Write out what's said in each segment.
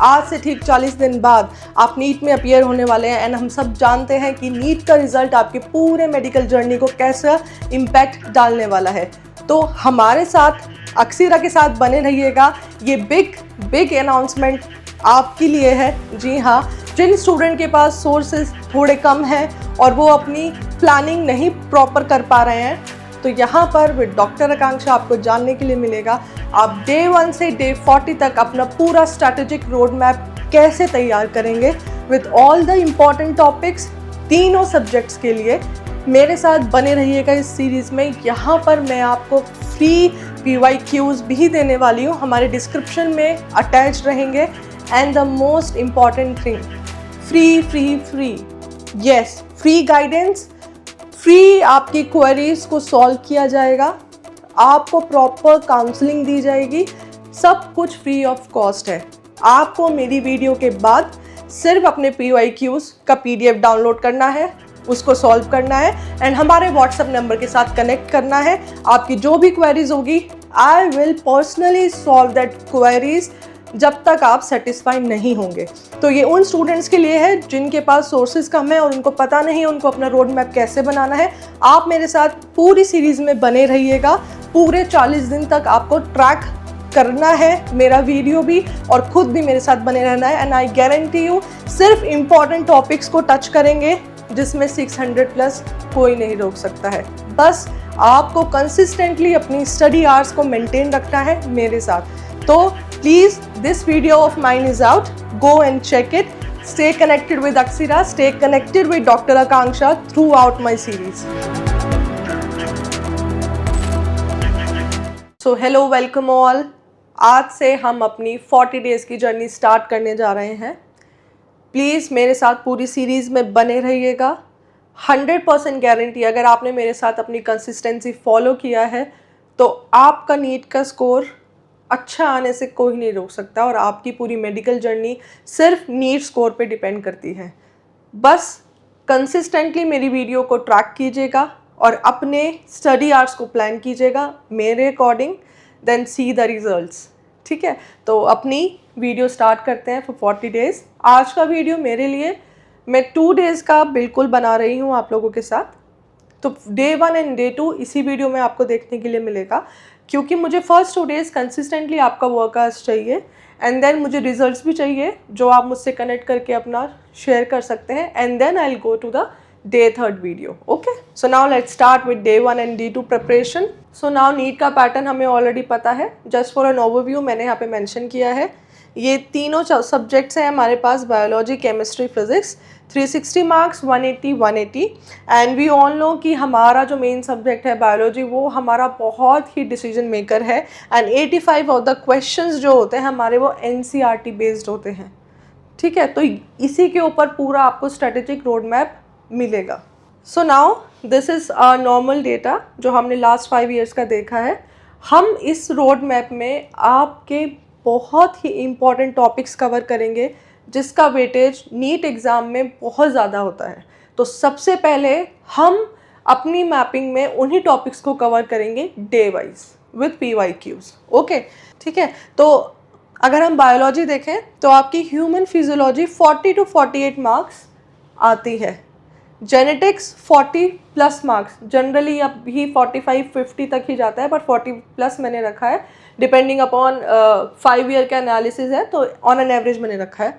आज से ठीक 40 दिन बाद आप नीट में अपीयर होने वाले हैं। एंड हम सब जानते हैं कि नीट का रिजल्ट आपके पूरे मेडिकल जर्नी को कैसा इम्पैक्ट डालने वाला है। तो हमारे साथ अक्सीरा के साथ बने रहिएगा। ये बिग अनाउंसमेंट आपके लिए है। जी हाँ, जिन स्टूडेंट के पास सोर्सेज थोड़े कम हैं और वो अपनी प्लानिंग नहीं प्रॉपर कर पा रहे हैं, तो यहाँ पर विद डॉक्टर आकांक्षा आपको जानने के लिए मिलेगा आप डे 1 से डे 40 तक अपना पूरा स्ट्रैटेजिक रोड मैप कैसे तैयार करेंगे with all the important topics तीनों सब्जेक्ट्स के लिए। मेरे साथ बने रहिएगा इस सीरीज़ में। यहाँ पर मैं आपको फ्री PYQs भी देने वाली हूँ, हमारे डिस्क्रिप्शन में अटैच रहेंगे। And the most important thing, free yes, free guidance, free आपकी क्वेरीज को सॉल्व किया जाएगा, आपको प्रॉपर काउंसलिंग दी जाएगी, सब कुछ फ्री ऑफ कॉस्ट है। आपको मेरी वीडियो के बाद सिर्फ अपने PYQs का PDF डाउनलोड करना है, उसको सॉल्व करना है एंड हमारे WhatsApp नंबर के साथ कनेक्ट करना है। आपकी जो भी क्वेरीज होगी, I will personally solve that queries जब तक आप सेटिस्फाई नहीं होंगे। तो ये उन स्टूडेंट्स के लिए है जिनके पास सोर्सेज कम है और उनको पता नहीं है उनको अपना रोड मैप कैसे बनाना है। आप मेरे साथ पूरी सीरीज़ में बने रहिएगा। पूरे 40 दिन तक आपको ट्रैक करना है मेरा वीडियो भी और खुद भी मेरे साथ बने रहना है। एंड आई गारंटी यू सिर्फ इम्पॉर्टेंट टॉपिक्स को टच करेंगे जिसमें 600 प्लस कोई नहीं रोक सकता है। बस आपको कंसिस्टेंटली अपनी स्टडी आवर्स को मेंटेन रखना है मेरे साथ। तो please, this video of mine is out. Go and check it. Stay connected with Aksira. Stay connected with Dr. Akanksha throughout my series. So hello, welcome all. आज से हम अपनी 40 डेज की जर्नी स्टार्ट करने जा रहे हैं। प्लीज़ मेरे साथ पूरी सीरीज़ में बने रहिएगा। 100% गारंटी, अगर आपने मेरे साथ अपनी कंसिस्टेंसी फॉलो किया है तो आपका नीट का स्कोर अच्छा आने से कोई नहीं रोक सकता और आपकी पूरी मेडिकल जर्नी सिर्फ नीट स्कोर पे डिपेंड करती है। बस कंसिस्टेंटली मेरी वीडियो को ट्रैक कीजिएगा और अपने स्टडी आवर्स को प्लान कीजिएगा मेरे according, then see the results. ठीक है, तो अपनी वीडियो स्टार्ट करते हैं फॉर 40 डेज़। आज का वीडियो मेरे लिए मैं 2 डेज़ का बिल्कुल बना रही हूँ आप लोगों के साथ। तो डे 1 एंड डे 2 इसी वीडियो में आपको देखने के लिए मिलेगा, क्योंकि मुझे फर्स्ट 2 डेज़ कंसिस्टेंटली आपका वर्कआउट्स चाहिए एंड देन मुझे रिजल्ट्स भी चाहिए जो आप मुझसे कनेक्ट करके अपना शेयर कर सकते हैं। And then I will go to the day 3 video. Okay, so now let's start with day 1 and day 2 preparation. So now NEET का पैटर्न हमें ऑलरेडी पता है। जस्ट फॉर एन ओवरव्यू मैंने यहाँ पे मेंशन किया है। ये तीनों सब्जेक्ट्स हैं हमारे पास, biology, chemistry, physics. 360 marks, 180 and we all know कि हमारा जो मेन सब्जेक्ट है बायोलॉजी, वो हमारा बहुत ही डिसीजन मेकर है। एंड 85 ऑफ द क्वेश्चंस जो होते हैं हमारे वो NCERT बेस्ड होते हैं। ठीक है, तो इसी के ऊपर पूरा आपको स्ट्रेटेजिक रोड मैप मिलेगा। So now this is normal data जो हमने लास्ट 5 ईयर्स का देखा है। हम इस रोड मैप में आपके बहुत ही इम्पॉर्टेंट टॉपिक्स कवर करेंगे जिसका वेटेज नीट एग्ज़ाम में बहुत ज़्यादा होता है। तो सबसे पहले हम अपनी मैपिंग में उन्हीं टॉपिक्स को कवर करेंगे day wise with PYQs। Okay, ठीक है। तो अगर हम बायोलॉजी देखें तो आपकी ह्यूमन फिजियोलॉजी 40 to 48 मार्क्स आती है। जेनेटिक्स 40 प्लस मार्क्स, जनरली अब ही 45-50 तक ही जाता है, बट 40 प्लस मैंने रखा है डिपेंडिंग अपॉन 5 ईयर का एनालिसिस है, तो ऑन एन एवरेज मैंने रखा है।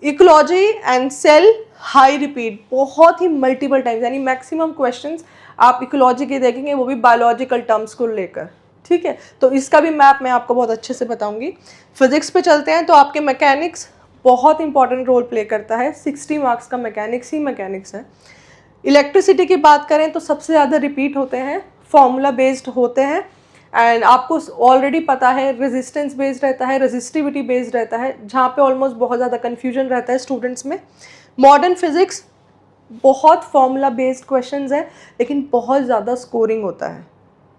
Ecology and cell high repeat, बहुत ही मल्टीपल टाइम्स, यानी मैक्सिमम क्वेश्चंस आप इकोलॉजी के देखेंगे, वो भी बायोलॉजिकल टर्म्स को लेकर। ठीक है, तो इसका भी मैप मैं आपको बहुत अच्छे से बताऊंगी। फिजिक्स पे चलते हैं तो आपके मैकेनिक्स बहुत इंपॉर्टेंट रोल प्ले करता है। 60 मार्क्स का मैकेनिक्स ही मैकेनिक्स है। इलेक्ट्रिसिटी की बात करें तो सबसे ज़्यादा रिपीट होते हैं, फॉर्मूला बेस्ड होते हैं एंड आपको ऑलरेडी पता है रेजिस्टेंस बेस्ड रहता है, रेजिस्टिविटी बेस्ड रहता है, जहाँ पे ऑलमोस्ट बहुत ज़्यादा कन्फ्यूजन रहता है स्टूडेंट्स में। मॉडर्न फिजिक्स बहुत फॉर्मूला बेस्ड क्वेश्चंस हैं लेकिन बहुत ज़्यादा स्कोरिंग होता है।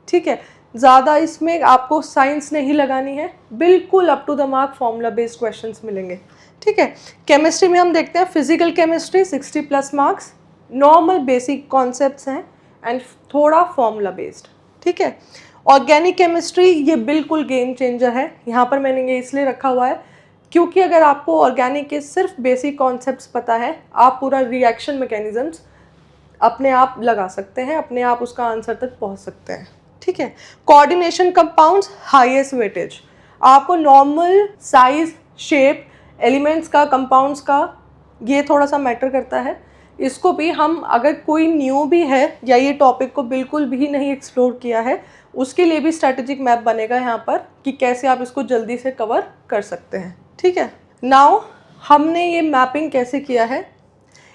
ठीक है, ज़्यादा इसमें आपको साइंस नहीं लगानी है, बिल्कुल up to the mark formula based questions मिलेंगे। ठीक है, केमिस्ट्री में हम देखते हैं physical chemistry 60 plus marks, normal basic concepts हैं एंड थोड़ा फॉर्मूला बेस्ड। ठीक है, ऑर्गेनिक केमिस्ट्री ये बिल्कुल गेम चेंजर है। यहाँ पर मैंने ये इसलिए रखा हुआ है क्योंकि अगर आपको ऑर्गेनिक के सिर्फ बेसिक कॉन्सेप्ट्स पता है, आप पूरा रिएक्शन मैकेनिज्म्स अपने आप लगा सकते हैं, अपने आप उसका आंसर तक पहुंच सकते हैं, ठीक है। कोऑर्डिनेशन कंपाउंड्स हाईएस्ट वेटेज, आपको नॉर्मल साइज, शेप, एलिमेंट्स का, कंपाउंड्स का ये थोड़ा सा मैटर करता है। इसको भी हम, अगर कोई न्यू भी है या ये टॉपिक को बिल्कुल भी नहीं एक्सप्लोर किया है, उसके लिए भी स्ट्रैटेजिक मैप बनेगा यहाँ पर कि कैसे आप इसको जल्दी से कवर कर सकते हैं, ठीक है। नाउ हमने ये मैपिंग कैसे किया है,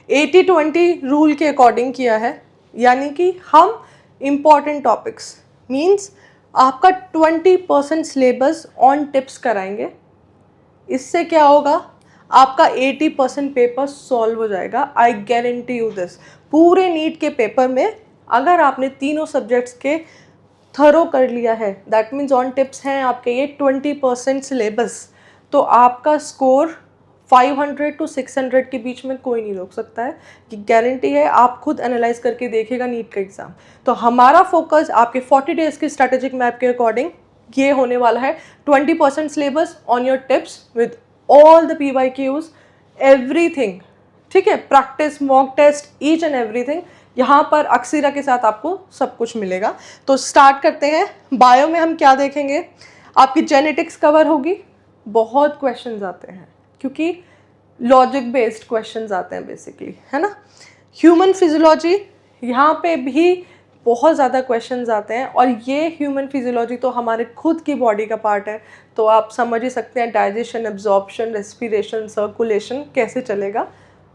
80-20 रूल के अकॉर्डिंग किया है, यानी कि हम इम्पॉर्टेंट टॉपिक्स मीन्स आपका 20% सिलेबस ऑन टिप्स कराएंगे। इससे क्या होगा, आपका 80% पेपर सॉल्व हो जाएगा। I guarantee you this. पूरे नीट के पेपर में अगर आपने तीनों सब्जेक्ट्स के थरो कर लिया है, दैट मीन्स ऑन टिप्स हैं आपके ये 20% सिलेबस, तो आपका स्कोर 500 to 600 के बीच में कोई नहीं रोक सकता है, कि गारंटी है। आप खुद एनालाइज करके देखिएगा नीट का एग्ज़ाम। तो हमारा फोकस आपके 40 डेज़ के स्ट्रैटेजिक मैप के अकॉर्डिंग ये होने वाला है, 20% syllabus on your tips with all the PYQs, everything, ठीक है। Practice, mock test, each and everything यहाँ पर अक्सीरा के साथ आपको सब कुछ मिलेगा। तो स्टार्ट करते हैं। बायो में हम क्या देखेंगे, आपकी जेनेटिक्स कवर होगी। बहुत क्वेश्चंस आते हैं क्योंकि लॉजिक बेस्ड क्वेश्चंस आते हैं बेसिकली, है ना। ह्यूमन फिजियोलॉजी, यहाँ पे भी बहुत ज़्यादा क्वेश्चंस आते हैं, और ये ह्यूमन फिजियोलॉजी तो हमारे खुद की बॉडी का पार्ट है, तो आप समझ ही सकते हैं डाइजेशन, एब्जॉर्प्शन, रेस्पिरेशन, सर्कुलेशन कैसे चलेगा।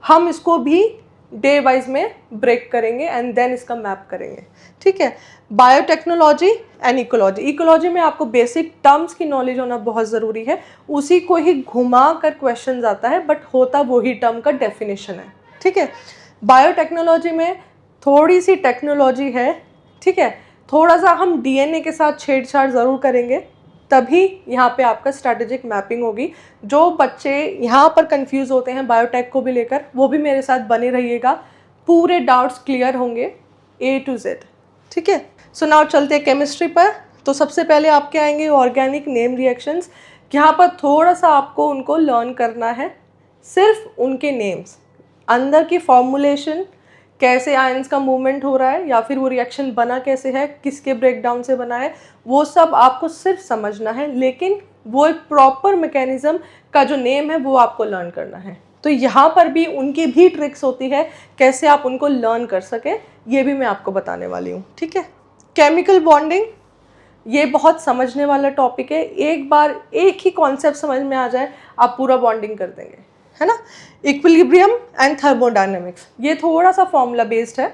हम इसको भी डे वाइज में ब्रेक करेंगे एंड देन इसका मैप करेंगे, ठीक है। बायोटेक्नोलॉजी एंड इकोलॉजी, इकोलॉजी में आपको बेसिक टर्म्स की नॉलेज होना बहुत ज़रूरी है। उसी को ही घुमा कर क्वेश्चन आता है, बट होता वही टर्म का डेफिनेशन है, ठीक है। बायोटेक्नोलॉजी में थोड़ी सी टेक्नोलॉजी है, ठीक है। थोड़ा सा हम DNA के साथ छेड़छाड़ ज़रूर करेंगे, तभी यहाँ पे आपका स्ट्रैटेजिक मैपिंग होगी। जो बच्चे यहाँ पर कंफ्यूज होते हैं बायोटेक को भी लेकर, वो भी मेरे साथ बने रहिएगा, पूरे डाउट्स क्लियर होंगे A to Z, ठीक है। सो नाउ चलते हैं केमिस्ट्री पर। तो सबसे पहले आपके आएंगे ऑर्गेनिक नेम रिएक्शंस। यहाँ पर थोड़ा सा आपको उनको लर्न करना है, सिर्फ उनके नेम्स, अंदर की फॉर्मूलेशन, कैसे आयंस का मूवमेंट हो रहा है, या फिर वो रिएक्शन बना कैसे है, किसके ब्रेकडाउन से बना है, वो सब आपको सिर्फ समझना है। लेकिन वो एक प्रॉपर मैकेनिज्म का जो नेम है वो आपको लर्न करना है। तो यहाँ पर भी उनकी भी ट्रिक्स होती है, कैसे आप उनको लर्न कर सके, ये भी मैं आपको बताने वाली हूँ, ठीक है। केमिकल बॉन्डिंग, ये बहुत समझने वाला टॉपिक है। एक बार एक ही कॉन्सेप्ट समझ में आ जाए, आप पूरा बॉन्डिंग कर देंगे, है ना। इक्विलिब्रियम एंड थर्मोडायनेमिक्स, ये थोड़ा सा फॉर्मूला बेस्ड है,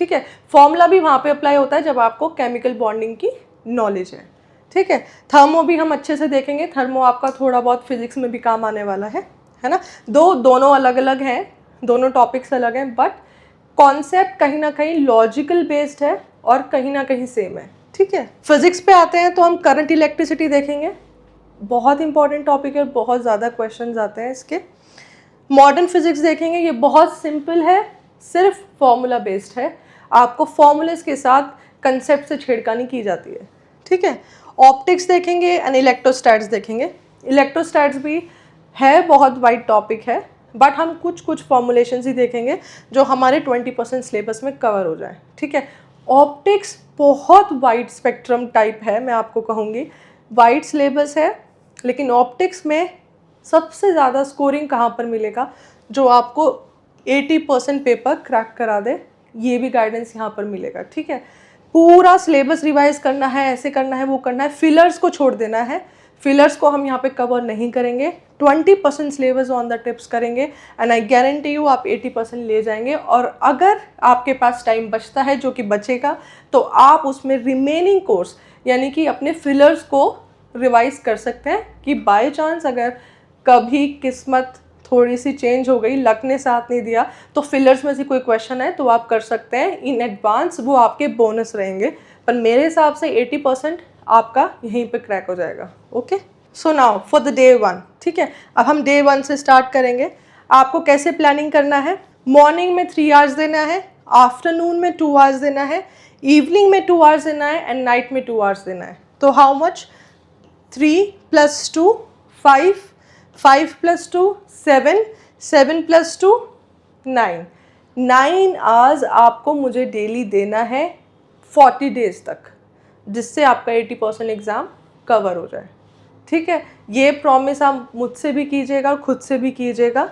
ठीक है। फॉर्मूला भी वहाँ पे अप्लाई होता है जब आपको केमिकल बॉन्डिंग की नॉलेज है, ठीक है। थर्मो भी हम अच्छे से देखेंगे, थर्मो आपका थोड़ा बहुत फिजिक्स में भी काम आने वाला है ना। दोनों अलग अलग हैं, दोनों टॉपिक्स अलग हैं, बट कॉन्सेप्ट कहीं ना कहीं लॉजिकल बेस्ड है और कहीं ना कहीं सेम है, ठीक है। फिजिक्स पे आते हैं तो हम करंट इलेक्ट्रिसिटी देखेंगे, बहुत इंपॉर्टेंट टॉपिक है, बहुत ज़्यादा क्वेश्चंस आते हैं इसके। मॉडर्न फिजिक्स देखेंगे, ये बहुत सिंपल है, सिर्फ फॉर्मूला बेस्ड है, आपको फॉर्मूलेस के साथ कंसेप्ट से छेड़खानी की जाती है, ठीक है। ऑप्टिक्स देखेंगे एंड इलेक्ट्रोस्टैट्स देखेंगे। इलेक्ट्रोस्टैट्स भी है, बहुत वाइड टॉपिक है, बट हम कुछ फॉर्मुलेशंस ही देखेंगे जो हमारे 20% सिलेबस में कवर हो जाए, ठीक है। ऑप्टिक्स बहुत वाइड स्पेक्ट्रम टाइप है, मैं आपको कहूँगी वाइड सिलेबस है, लेकिन ऑप्टिक्स में सबसे ज़्यादा स्कोरिंग कहाँ पर मिलेगा, जो आपको 80% पेपर क्रैक करा दे, ये भी गाइडेंस यहाँ पर मिलेगा, ठीक है। पूरा सिलेबस रिवाइज करना है, ऐसे करना है, वो करना है, फिलर्स को छोड़ देना है, फिलर्स को हम यहाँ पे कवर नहीं करेंगे। 20% सिलेबस ऑन द टिप्स करेंगे एंड आई गारंटी यू आप 80% ले जाएंगे। और अगर आपके पास टाइम बचता है, जो कि बचेगा, तो आप उसमें रिमेनिंग कोर्स यानी कि अपने फिलर्स को रिवाइज कर सकते हैं, कि बाय चांस अगर कभी किस्मत थोड़ी सी चेंज हो गई, लक ने साथ नहीं दिया, तो फिलर्स में से कोई क्वेश्चन है तो आप कर सकते हैं इन एडवांस, वो आपके बोनस रहेंगे। पर मेरे हिसाब से 80% आपका यहीं पे क्रैक हो जाएगा, okay. So now for the day 1, ठीक है। अब हम डे 1 से स्टार्ट करेंगे। आपको कैसे प्लानिंग करना है, मॉर्निंग में 3 आवर्स देना है, आफ्टरनून में 2 आवर्स देना है, इवनिंग में 2 आवर्स देना है एंड नाइट में 2 आवर्स देना है। तो हाउ मच, 3 + 2 5, 5 + 2 7, 7 + 2 9, 9 आवर्स आपको मुझे डेली देना है 40 डेज तक, जिससे आपका 80% एग्ज़ाम कवर हो जाए। ठीक है, ये प्रॉमिस आप मुझसे भी कीजिएगा और खुद से भी कीजिएगा,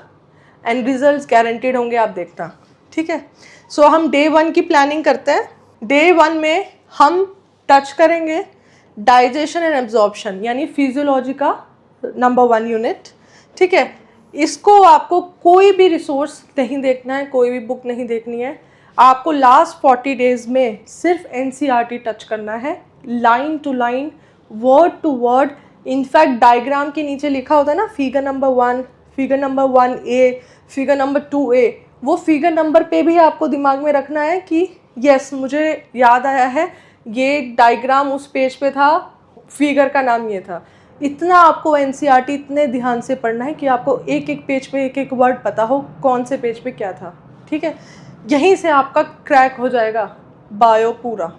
एंड रिजल्ट्स गारंटेड होंगे, आप देखना। ठीक है, सो हम डे 1 की प्लानिंग करते हैं। डे 1 में हम टच करेंगे डाइजेशन एंड एब्जॉर्प्शन, यानी फिजियोलॉजी का नंबर 1 यूनिट। ठीक है, इसको आपको कोई भी रिसोर्स नहीं देखना है, कोई भी बुक नहीं देखनी है, आपको लास्ट 40 डेज में सिर्फ NCERT टच करना है, line to line, word to word. In fact diagram के नीचे लिखा होता है ना, figure number 1, figure number 1A, figure number 2A, वो फिगर नंबर पे भी आपको दिमाग में रखना है कि यस, मुझे याद आया है ये डायग्राम उस पेज पे था, फिगर का नाम ये था। इतना आपको NCERT इतने ध्यान से पढ़ना है कि आपको एक एक पेज पे एक एक वर्ड पता हो कौन से पेज पे क्या था। ठीक है, यहीं से आपका क्रैक हो जाएगा बायो पूरा।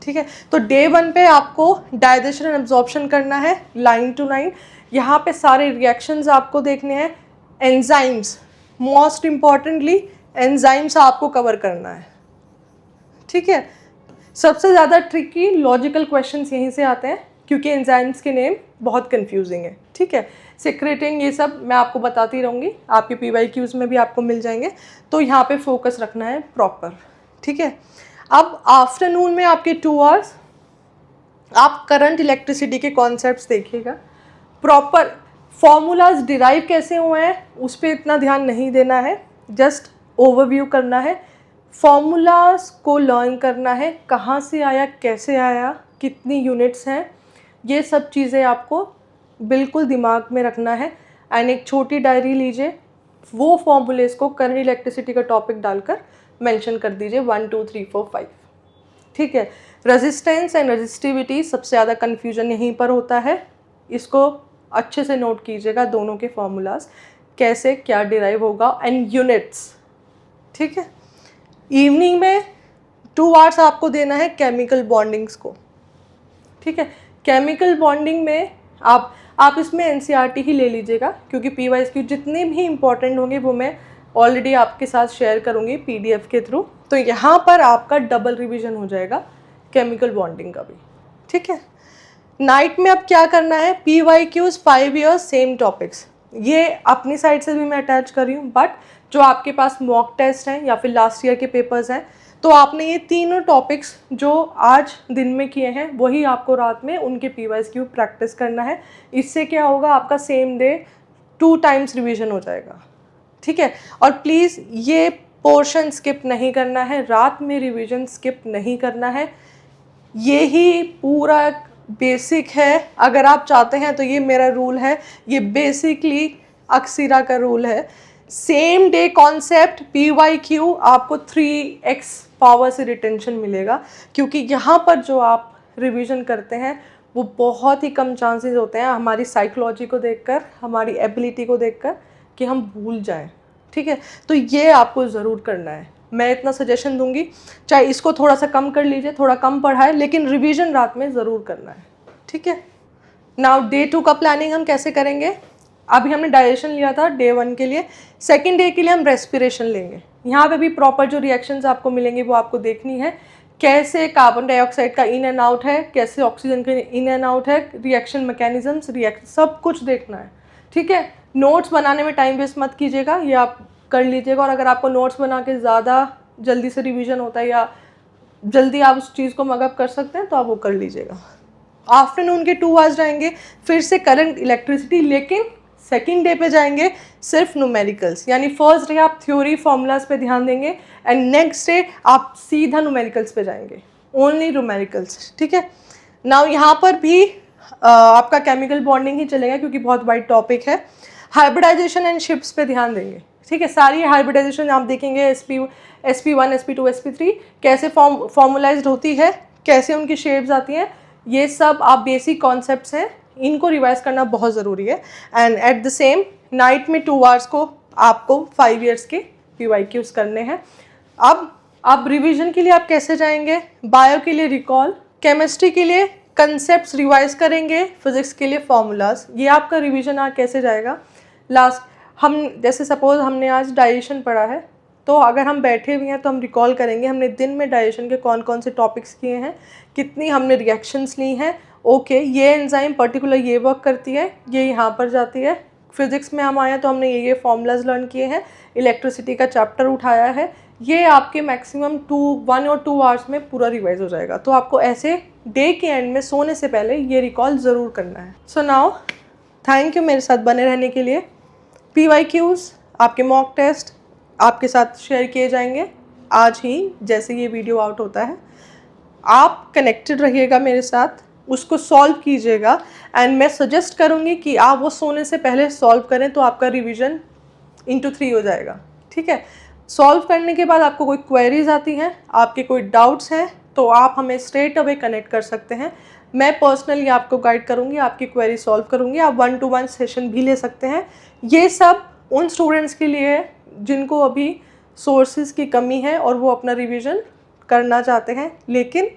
ठीक है, तो डे 1 पे आपको डाइजेशन एंड एब्जॉर्प्शन करना है लाइन टू लाइन। यहाँ पे सारे रिएक्शंस आपको देखने हैं, एंजाइम्स, मोस्ट इम्पॉर्टेंटली एंजाइम्स आपको कवर करना है। ठीक है, सबसे ज़्यादा ट्रिकी लॉजिकल क्वेश्चंस यहीं से आते हैं, क्योंकि एंजाइम्स के नेम बहुत कंफ्यूजिंग है। ठीक है, सिक्रेटिंग, ये सब मैं आपको बताती रहूँगी, आपके PYQs में भी आपको मिल जाएंगे, तो यहाँ पे फोकस रखना है प्रॉपर। ठीक है, अब आफ्टरनून में आपके 2 आवर्स आप करंट इलेक्ट्रिसिटी के कॉन्सेप्ट्स देखिएगा, प्रॉपर फॉर्मूलाज डिराइव कैसे हुए हैं उस पर इतना ध्यान नहीं देना है, जस्ट ओवरव्यू करना है, फॉर्मूलाज को लर्न करना है, कहाँ से आया, कैसे आया, कितनी यूनिट्स हैं, ये सब चीज़ें आपको बिल्कुल दिमाग में रखना है। एंड एक छोटी डायरी लीजिए, वो फॉर्मूलेस को करंट इलेक्ट्रिसिटी का टॉपिक डालकर मेंशन कर दीजिए 1 2 3 4 5। ठीक है, रेजिस्टेंस एंड रेजिस्टिविटी, सबसे ज़्यादा कन्फ्यूजन यहीं पर होता है, इसको अच्छे से नोट कीजिएगा, दोनों के फॉर्मूलाज कैसे क्या डिराइव होगा, एंड यूनिट्स। ठीक है, इवनिंग में 2 आवर्स आपको देना है केमिकल बॉन्डिंग्स को। ठीक है, केमिकल बॉन्डिंग में आप इसमें NCERT ही ले लीजिएगा, क्योंकि PYQ जितने भी इंपॉर्टेंट होंगे वो मैं ऑलरेडी आपके साथ शेयर करूँगी PDF के थ्रू, तो यहाँ पर आपका डबल रिवीजन हो जाएगा केमिकल बॉन्डिंग का भी। ठीक है, नाइट में अब क्या करना है, PYQs 5 years सेम टॉपिक्स, ये अपनी साइड से भी मैं अटैच कर रही हूँ, बट जो आपके पास मॉक टेस्ट हैं या फिर लास्ट ईयर के पेपर्स हैं, तो आपने ये तीनों टॉपिक्स जो आज दिन में किए हैं वही आपको रात में उनके PYQ प्रैक्टिस करना है। इससे क्या होगा, आपका सेम डे 2 times रिवीजन हो जाएगा। ठीक है, और प्लीज़ ये पोर्शन स्किप नहीं करना है, रात में रिवीजन स्किप नहीं करना है, ये ही पूरा बेसिक है। अगर आप चाहते हैं तो ये मेरा रूल है, ये बेसिकली अक्सीरा का रूल है। सेम डे कॉन्सेप्ट PYQ आपको 3x पावर से रिटेंशन मिलेगा, क्योंकि यहाँ पर जो आप रिवीजन करते हैं वो बहुत ही कम चांसेस होते हैं हमारी साइकोलॉजी को देखकर, हमारी एबिलिटी को देखकर, कि हम भूल जाएं। ठीक है, तो ये आपको ज़रूर करना है, मैं इतना सजेशन दूंगी, चाहे इसको थोड़ा सा कम कर लीजिए, थोड़ा कम पढ़ाए, लेकिन रिवीजन रात में ज़रूर करना है। ठीक है, नाउ डे 2 का प्लानिंग हम कैसे करेंगे, अभी हमने डाइजेशन लिया था डे 1 के लिए, सेकेंड डे के लिए हम रेस्पिरेशन लेंगे। यहाँ पे भी प्रॉपर जो रिएक्शंस आपको मिलेंगे वो आपको देखनी है, कैसे कार्बन डाइऑक्साइड का इन एंड आउट है, कैसे ऑक्सीजन का इन एंड आउट है, रिएक्शन मैकेनिज्म्स, सब कुछ देखना है। ठीक है, नोट्स बनाने में टाइम वेस्ट मत कीजिएगा, ये आप कर लीजिएगा, और अगर आपको नोट्स बना के ज़्यादा जल्दी से रिवीजन होता है या जल्दी आप उस चीज़ को मगअप कर सकते हैं तो आप वो कर लीजिएगा। आफ्टरनून के 2 आवर्स जाएंगे फिर से करंट इलेक्ट्रिसिटी, लेकिन सेकेंड डे पे जाएंगे सिर्फ न्यूमेरिकल्स, यानी फर्स्ट डे आप थ्योरी फॉर्मूलाज पे ध्यान देंगे एंड नेक्स्ट डे आप सीधा न्यूमेरिकल्स पे जाएंगे, ओनली न्यूमेरिकल्स। ठीक है, नाउ यहाँ पर भी आपका केमिकल बॉन्डिंग ही चलेगा क्योंकि बहुत वाइड टॉपिक है। हाइब्रिडाइजेशन एंड शिप्स पे ध्यान देंगे। ठीक है, सारी हाइब्रिडाइजेशन आप देखेंगे, SP1 SP2 SP3 कैसे फॉर्मुलाइज्ड होती है, कैसे उनकी शेप्स आती हैं, ये सब आप बेसिक कॉन्सेप्ट्स हैं, इनको रिवाइज करना बहुत ज़रूरी है। And at the same night में 2 आवर्स को आपको 5 years के PYQs करने हैं। अब रिवीजन के लिए आप कैसे जाएंगे, बायो के लिए रिकॉल, केमिस्ट्री के लिए कंसेप्ट्स रिवाइज करेंगे, फिजिक्स के लिए फॉर्मूलाज, ये आपका रिवीजन कैसे जाएगा, हम जैसे सपोज़ हमने आज डाइजेशन पढ़ा है, तो अगर हम बैठे हुए हैं तो हम रिकॉल करेंगे हमने दिन में डाइजेशन के कौन कौन से टॉपिक्स किए हैं, कितनी हमने रिएक्शंस ली हैं। ओके, ये एंजाइम पर्टिकुलर ये वर्क करती है, ये यहाँ पर जाती है। फिज़िक्स में हम आए हैं तो हमने ये फॉर्मूलाज लर्न किए हैं, इलेक्ट्रिसिटी का चैप्टर उठाया है। ये आपके मैक्सिमम 1 और 2 आवर्स में पूरा रिवाइज हो जाएगा। तो आपको ऐसे डे के एंड में सोने से पहले ये रिकॉल ज़रूर करना है। सो नाउ थैंक यू मेरे साथ बने रहने के लिए। PYQs, आपके मॉक टेस्ट आपके साथ शेयर किए जाएंगे आज ही, जैसे ये वीडियो आउट होता है। आप कनेक्टेड रहिएगा मेरे साथ, उसको सॉल्व कीजिएगा। एंड मैं सजेस्ट करूँगी कि आप वो सोने से पहले सॉल्व करें, तो आपका रिवीजन इंटू 3 हो जाएगा। ठीक है, सॉल्व करने के बाद आपको कोई क्वेरीज आती हैं, आपके कोई डाउट्स हैं, तो आप हमें स्ट्रेट अवे कनेक्ट कर सकते हैं। मैं पर्सनली आपको गाइड करूँगी, आपकी क्वेरी सॉल्व करूँगी। आप 1-to-1 सेशन भी ले सकते हैं। ये सब उन स्टूडेंट्स के लिए है जिनको अभी सोर्सेज की कमी है और वो अपना रिवीजन करना चाहते हैं, लेकिन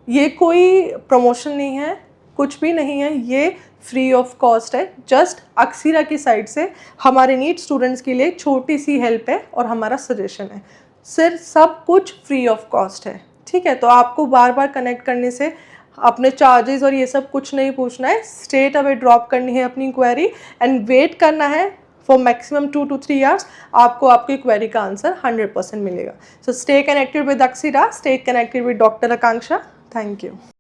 ये कोई प्रमोशन नहीं है, कुछ भी नहीं है, ये फ्री ऑफ कॉस्ट है। जस्ट अक्सीरा की साइड से हमारे नीट स्टूडेंट्स के लिए छोटी सी हेल्प है और हमारा सजेशन है। सिर्फ सब कुछ फ्री ऑफ कॉस्ट है। ठीक है, तो आपको बार बार कनेक्ट करने से अपने चार्जेस और ये सब कुछ नहीं पूछना है, स्ट्रेट अवे ड्रॉप करनी है अपनी क्वेरी एंड वेट करना है फॉर मैक्सिमम 2 to 3 आवर्स। आपको आपकी क्वेरी का आंसर 100% मिलेगा। So stay connected with Akseera, stay connected with doctor Akanksha. Thank you.